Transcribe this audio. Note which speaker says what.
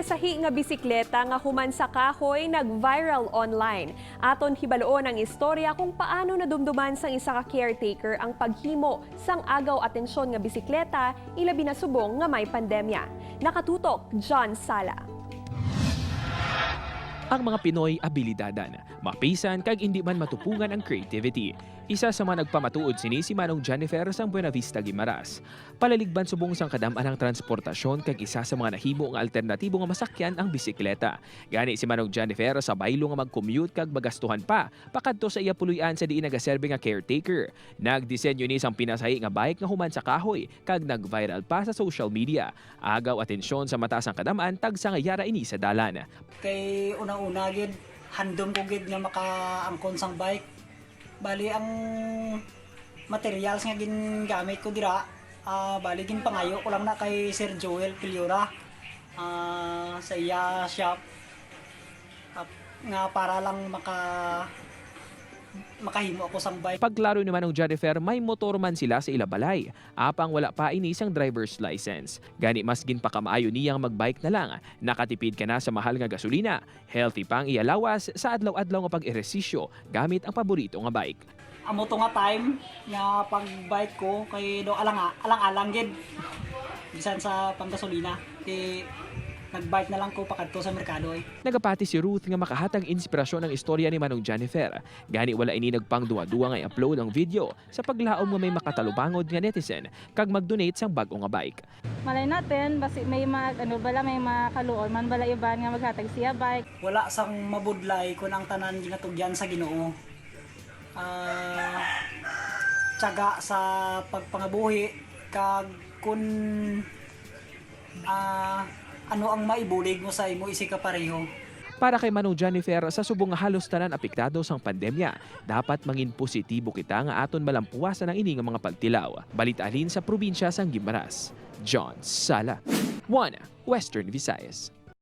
Speaker 1: pinasahi nga bisikleta nga human sa kahoy nag-viral online. Aton hibaloon ang istorya kung paano nadumduman sang isa ka caretaker ang paghimo sang agaw atensyon nga bisikleta ilabi na subong nga may pandemya. Nakatutok, John Sala.
Speaker 2: Ang mga Pinoy abilidadan, mapisan kag hindi man matupungan ang creativity. Isa sa mga nagpamatuod sini si Manong Jennifer sang Buena Vista, Guimaras. Palaligban subong sang kadam-an ang transportasyon kag isa sa mga nahimo nga alternatibo nga masakyan ang bisikleta. Gani si Manong Jennifer sa baylo nga mag-commute kag magastuhan pa pakadto sa iya puluyan sa diin nagaserbe nga caretaker. Nagdisenyo ni sang pinasahi nga bike nga human sa kahoy kag nag-viral pa sa social media. Agaw atensyon sa mata sang kadam-an tag sa nga yara ini sa dalan.
Speaker 3: Kay una gid handom ko gid nga makaangkon sang bike. Bali ang materials nga gingamit ko dira, bali ginpangayo ko lang na kay Sir Joel Piliora sa iya shop nga para lang makahimo ako sang bike.
Speaker 2: Paglaro naman ng Jennifer, may motor man sila sa ilabalay. Apang wala pa ini sang driver's license. Gani mas ginpakamaayo niyang magbike na lang. Nakatipid ka na sa mahal nga gasolina. Healthy pang ialawas sa adlaw-adlaw nga pag-ehersisyo gamit ang paborito nga bike.
Speaker 3: Amo to nga time nga pag-bike ko kay do alang-alang gid. Bisan sa panggasolina. Kay nagbike na lang ko pakadto sa merkado.
Speaker 2: Nagapati si Ruth nga makahatag inspirasyon ng istorya ni Manong Jennifer. Gani wala ini nagpangduwa-duwa nga i-upload ang video sa paglaom nga may makatalubangod nga netizen kag mag-donate sang bag-o nga bike.
Speaker 4: Malay natin basi may may makaluon man bala iban nga maghatag siya bike.
Speaker 3: Wala sang mabudlay kun ang tanan ginatugyan sa Ginoo. Tiyaga sa pagpangabuhi kag kun ano ang maibulig mo sa imo isika pareho.
Speaker 2: Para kay Manong Jennifer, sa subong nga halos tanan apektado sang pandemya, dapat mangin positibo kita nga aton malampuasan ang ini nga mga pagtilaw. Balitalin sa probinsya sang Guimaras. John Sala, 1 Western Visayas.